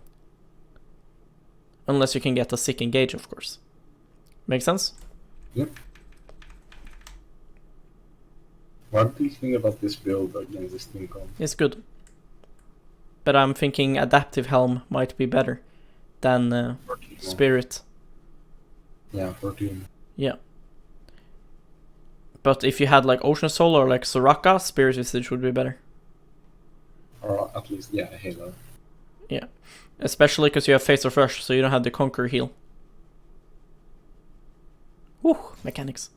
Unless you can get a sick engage, of course. Make sense? Yep. What do you think about this build against this team comp? It's good. But I'm thinking Adaptive Helm might be better than Spirit. Yeah, 14. Yeah. But if you had like Ocean Soul or like Soraka, Spirit Visage would be better. Or at least, yeah, Halo. Yeah. Especially because you have Face of Rush, so you don't have the Conquer heal. Whew, mechanics.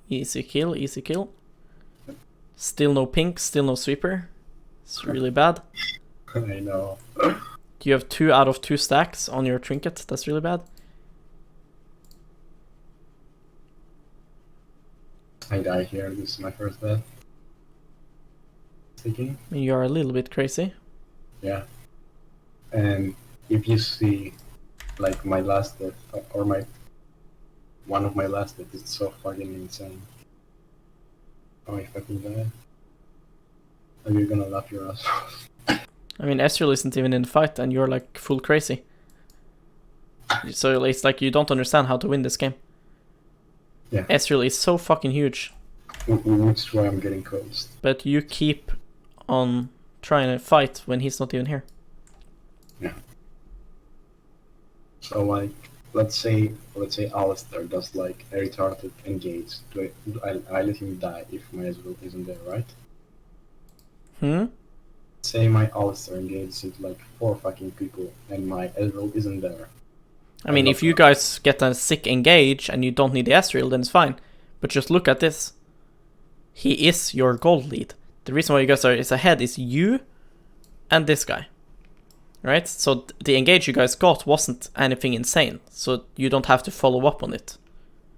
Easy kill, easy kill. Still no pink, still no sweeper. It's really bad. I know. You have 2 out of 2 stacks on your trinket. That's really bad. I die here. This is my first death. Thinking. You are a little bit crazy. Yeah. And if you see, like, my last death, or one of my last deaths, it's so fucking insane. Oh, I fucking die. Are you gonna laugh your ass off? I mean, Ezreal isn't even in the fight, and you're like full crazy. So it's like you don't understand how to win this game. Yeah. Ezreal is so fucking huge. Which is why I'm getting coached. But you keep on trying to fight when he's not even here. Yeah. So like, let's say Alistair does like a retarded engage. I let him die if my Ezreal isn't there, right? Say my Alistair engages into like 4 fucking people and my Ezreal isn't there. I mean, if you guys get a sick engage and you don't need the Ezreal, then it's fine. But just look at this. He is your gold lead. The reason why you guys are ahead is you and this guy. Right? So the engage you guys got wasn't anything insane. So you don't have to follow up on it.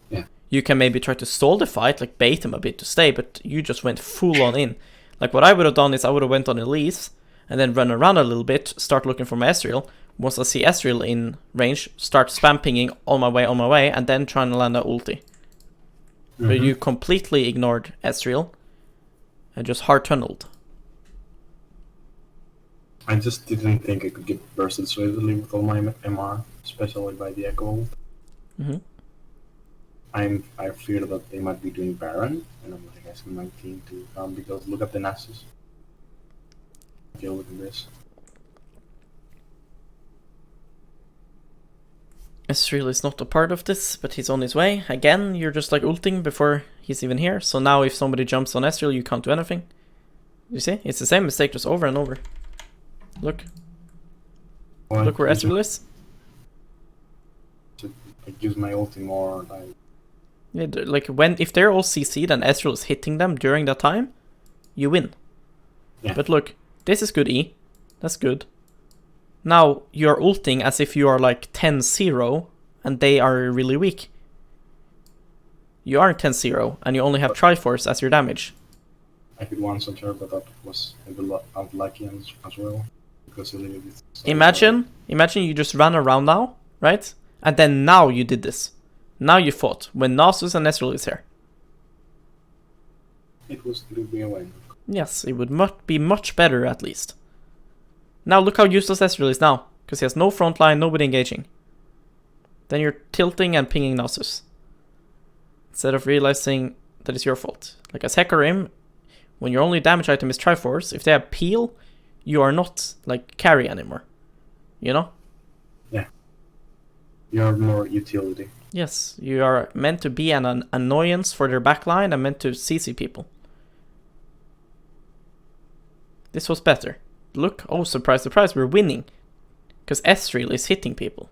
Yeah. You can maybe try to stall the fight, like bait him a bit to stay, but you just went full on in. Like what I would have done is I would have went on Elise and then run around a little bit, start looking for my Ezreal. Once I see Ezreal in range, start spam pinging on my way, and then trying to land a ulti. But you completely ignored Ezreal and just hard tunneled. I just didn't think I could get bursted so easily with all my MR, especially by the Echo. I fear that they might be doing Baron, and I'm like asking my team to come because look at the Nasus. Deal with this. Ezreal is not a part of this, but he's on his way. Again, you're just like ulting before he's even here. So now if somebody jumps on Ezreal, you can't do anything. You see? It's the same mistake just over and over. Look. Look where Ezreal is. I use my ulti more. Yeah, like if they're all CC'd and Ezreal is hitting them during that time, you win. Yeah. But look, this is good E. That's good. Now you're ulting as if you are like 10-0 and they are really weak. You are 10-0 and you only have Triforce as your damage. I could one-shot her, but that was unlucky as well. Because Imagine you just ran around now, right? And then now you did this. Now you fought when Nasus and Ezreal is here. it would be a win. Yes, it would be much better at least. Now look how useless Ezreal is now, because he has no front line, nobody engaging. Then you're tilting and pinging Nasus, instead of realizing that it's your fault. Like as Hecarim, when your only damage item is Triforce, if they have Peel, you are not like carry anymore. You know? Yeah. You're more utility. Yes, you are meant to be an annoyance for their backline and meant to CC people. This was better. Look, oh surprise, surprise, we're winning. Because Ezreal is hitting people.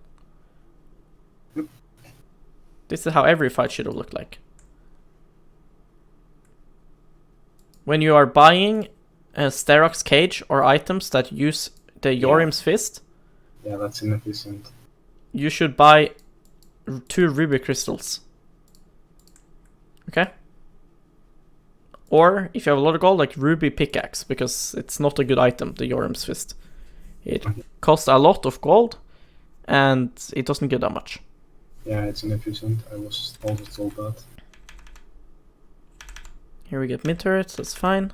This is how every fight should have looked like. When you are buying a Sterox Cage or items that use the Yorim's Fist... Yeah, that's inefficient. You should buy 2 Ruby Crystals. Okay? Or, if you have a lot of gold, like Ruby Pickaxe, because it's not a good item, the Yorim's Fist. It costs a lot of gold, and it doesn't get that much. Yeah, it's inefficient. I was also told that. Here we get mid turrets, that's fine.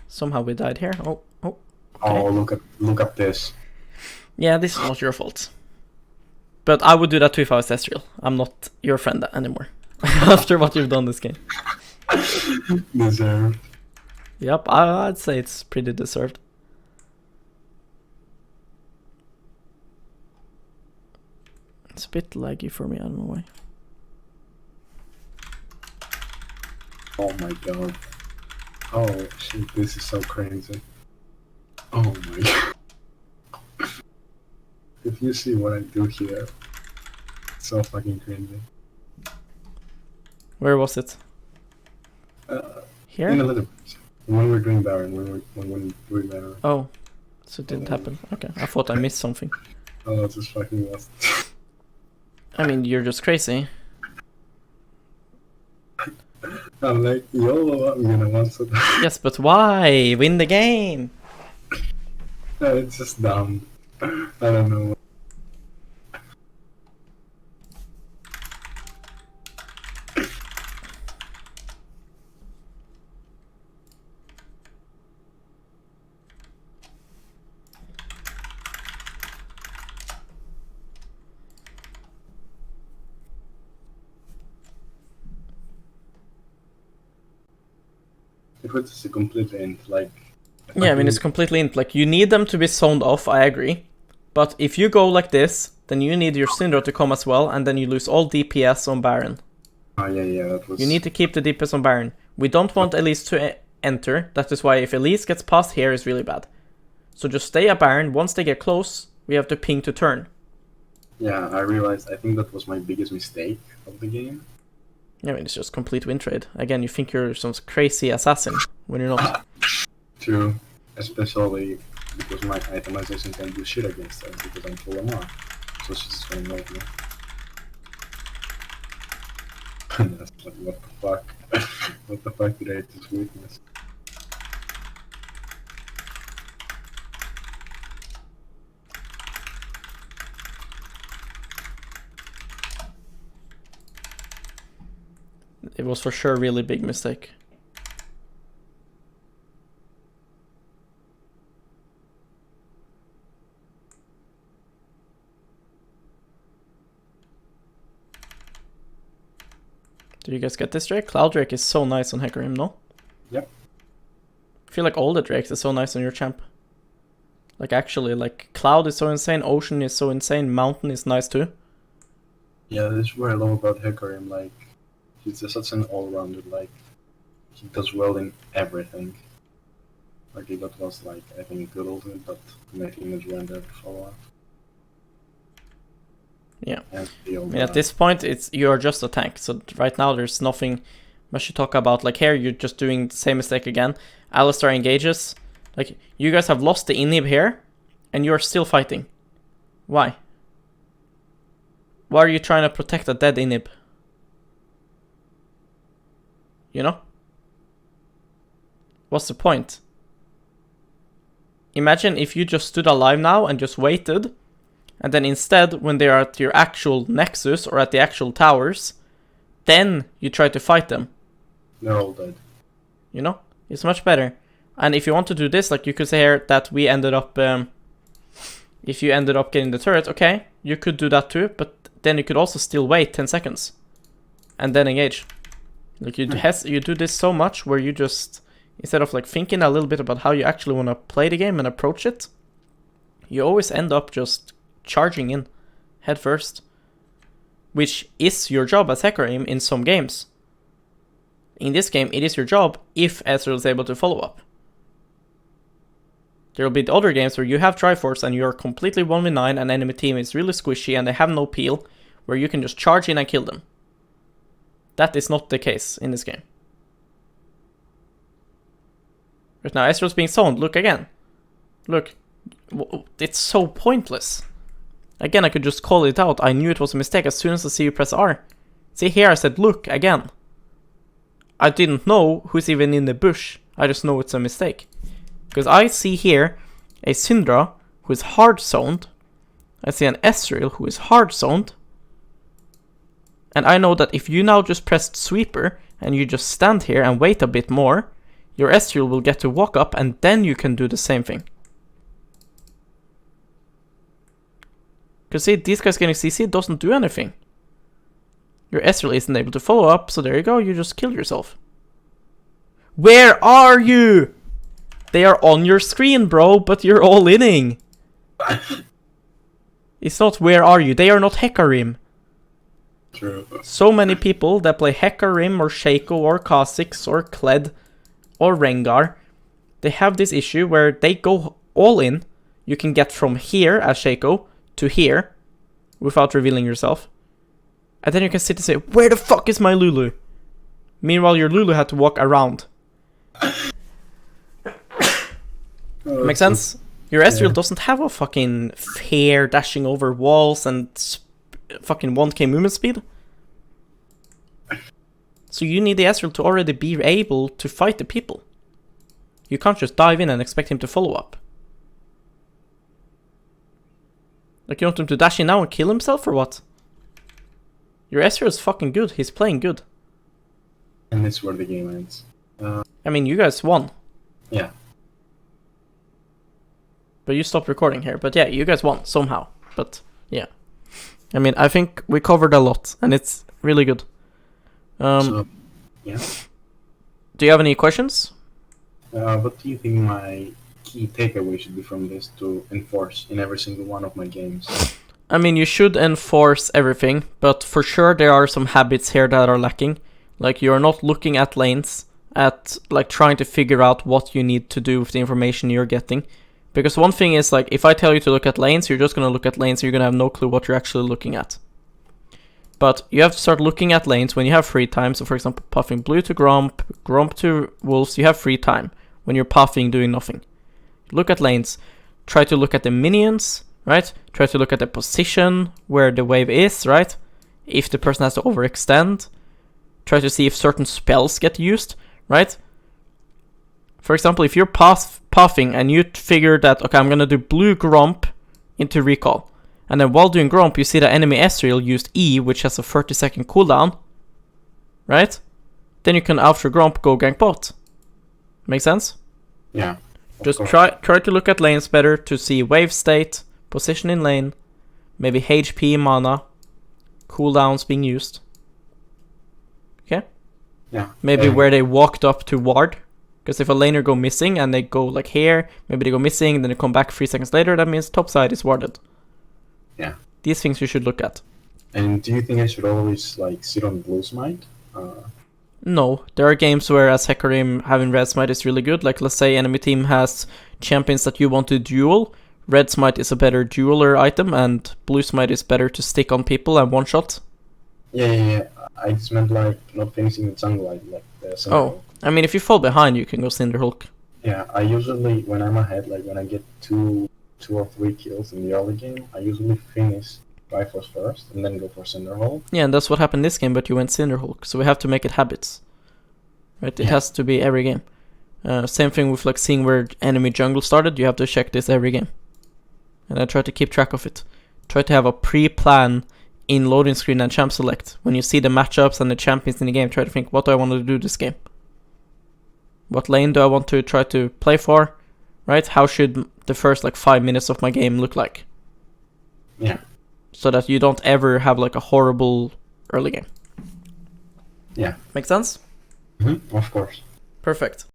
Somehow we died here. Oh. Okay. Oh, look at this. Yeah, this is not your fault. But I would do that too if I was Ezreal. I'm not your friend anymore. After what you've done this game. Deserved. Yep, I'd say it's pretty deserved. It's a bit laggy for me, I don't know why. Oh my god. Oh shit, this is so crazy. Oh my god. If you see what I do here, it's so fucking crazy. Where was it? Here? In a little bit. When we're doing Baron, when we're doing Baron. Oh, so it didn't happen. Okay, I thought I missed something. Oh, it's just fucking lost. I mean, you're just crazy. I'm like, YOLO, I'm gonna want it. Yes, but why? Win the game! No, it's just dumb. I don't know. If it's a complete end, like... Yeah, I mean, it's completely in. Like, you need them to be zoned off, I agree. But if you go like this, then you need your Syndra to come as well, and then you lose all DPS on Baron. Oh, yeah, that was... You need to keep the DPS on Baron. We don't want Elise to enter. That is why if Elise gets past here, it's really bad. So just stay at Baron. Once they get close, we have to ping to turn. Yeah, I realized, I think that was my biggest mistake of the game. Yeah, I mean, it's just complete win trade. Again, you think you're some crazy assassin when you're not. True. Especially because my itemization can do shit against her because I'm full MR. So she's just gonna make me. That's like, what the fuck? What the fuck did I just witness? It was for sure a really big mistake. Did you guys get this Drake? Cloud Drake is so nice on Hecarim, no? Yep. I feel like all the Drakes is so nice on your champ. Like actually, like Cloud is so insane, Ocean is so insane, Mountain is nice too. Yeah, this is what I love about Hecarim, like, he's just such an all-rounder, like, he does well in everything. Like, that was, like, I think a good ultimate, but my teammates weren't there to follow up. Yeah. And I mean, at this point, you're just a tank. So right now, there's nothing much to talk about. Like here, you're just doing the same mistake again. Alistar engages. Like, you guys have lost the inhib here, and you're still fighting. Why? Why are you trying to protect a dead inhib? You know? What's the point? Imagine if you just stood alive now and just waited, and then instead, when they are at your actual nexus or at the actual towers, then you try to fight them. They're all dead. You know? It's much better. And if you want to do this, like you could say here that we ended up, if you ended up getting the turret, okay, you could do that too, but then you could also still wait 10 seconds and then engage. Like you do this so much where you just, instead of like thinking a little bit about how you actually want to play the game and approach it, you always end up just charging in head first, which is your job as Hecarim in some games. In this game, it is your job if Ezreal is able to follow up. There will be the other games where you have Triforce and you're completely 1v9 and enemy team is really squishy and they have no peel, where you can just charge in and kill them. That is not the case in this game. Right now, Ezreal's being zoned. Look again. Look. It's so pointless. Again, I could just call it out. I knew it was a mistake as soon as I see you press R. See here, I said look again. I didn't know who's even in the bush. I just know it's a mistake. Because I see here a Syndra who is hard zoned. I see an Ezreal who is hard zoned. And I know that if you now just pressed sweeper and you just stand here and wait a bit more, your Ezreal will get to walk up and then you can do the same thing. Because see, these guys getting CC doesn't do anything. Your Ezreal isn't able to follow up, so there you go, you just killed yourself. Where are you? They are on your screen, bro, but you're all inning. It's not where are you, they are not Hecarim. True. So many people that play Hecarim or Shaco or Kha'Zix or Kled or Rengar, they have this issue where they go all in. You can get from here as Shaco to here without revealing yourself. And then you can sit and say, where the fuck is my Lulu? Meanwhile, your Lulu had to walk around. Makes sense? Your Ezreal doesn't have a fucking fair dashing over walls and fucking 1k movement speed. So you need the Ezreal to already be able to fight the people. You can't just dive in and expect him to follow up. Like, you want him to dash in now and kill himself or what? Your Ezreal is fucking good. He's playing good. And that's where the game ends. I mean, you guys won. Yeah. But you stopped recording here. But yeah, you guys won somehow. But yeah. I mean, I think we covered a lot. And it's really good. So, yeah. Do you have any questions? What do you think my key takeaway should be from this to enforce in every single one of my games? I mean, you should enforce everything, but for sure there are some habits here that are lacking. Like, you're not looking at lanes, at like trying to figure out what you need to do with the information you're getting. Because one thing is, like, if I tell you to look at lanes, you're just going to look at lanes, you're going to have no clue what you're actually looking at. But you have to start looking at lanes when you have free time. So for example, puffing blue to Gromp, Gromp to Wolves, you have free time when you're puffing doing nothing. Look at lanes, try to look at the minions, right? Try to look at the position where the wave is, right? If the person has to overextend. Try to see if certain spells get used, right? For example, if you're puffing and you figure that, okay, I'm gonna do blue Gromp into recall. And then while doing Gromp, you see the enemy Ezreal used E, which has a 30-second cooldown, right? Then you can, after Gromp, go gank bot. Make sense? Yeah. Just try to look at lanes better to see wave state, position in lane, maybe HP, mana, cooldowns being used. Okay? Yeah. Maybe where they walked up to ward. Because if a laner go missing and they go like here, maybe they go missing and then they come back 3 seconds later, that means top side is warded. Yeah. These things you should look at. And do you think I should always like sit on blue smite? No, there are games where as Hecarim having red smite is really good. Like let's say enemy team has champions that you want to duel. Red smite is a better dueler item and blue smite is better to stick on people and one shot. Yeah. I just meant like not finishing the jungle like the Cinder Hulk. I mean if you fall behind you can go Cinder Hulk. Yeah, I usually when I'm ahead, like when I get two or three kills in the early game, I usually finish Triforce first and then go for Cinder Hulk. Yeah, and that's what happened this game, but you went Cinder Hulk, so we have to make it habits. Right? It has to be every game. Same thing with like seeing where enemy jungle started, you have to check this every game. And I try to keep track of it. Try to have a pre-plan in loading screen and champ select. When you see the matchups and the champions in the game, try to think, what do I want to do this game? What lane do I want to try to play for? Right? How should the first like 5 minutes of my game look like? Yeah. So that you don't ever have like a horrible early game. Yeah. Make sense? Of course. Perfect.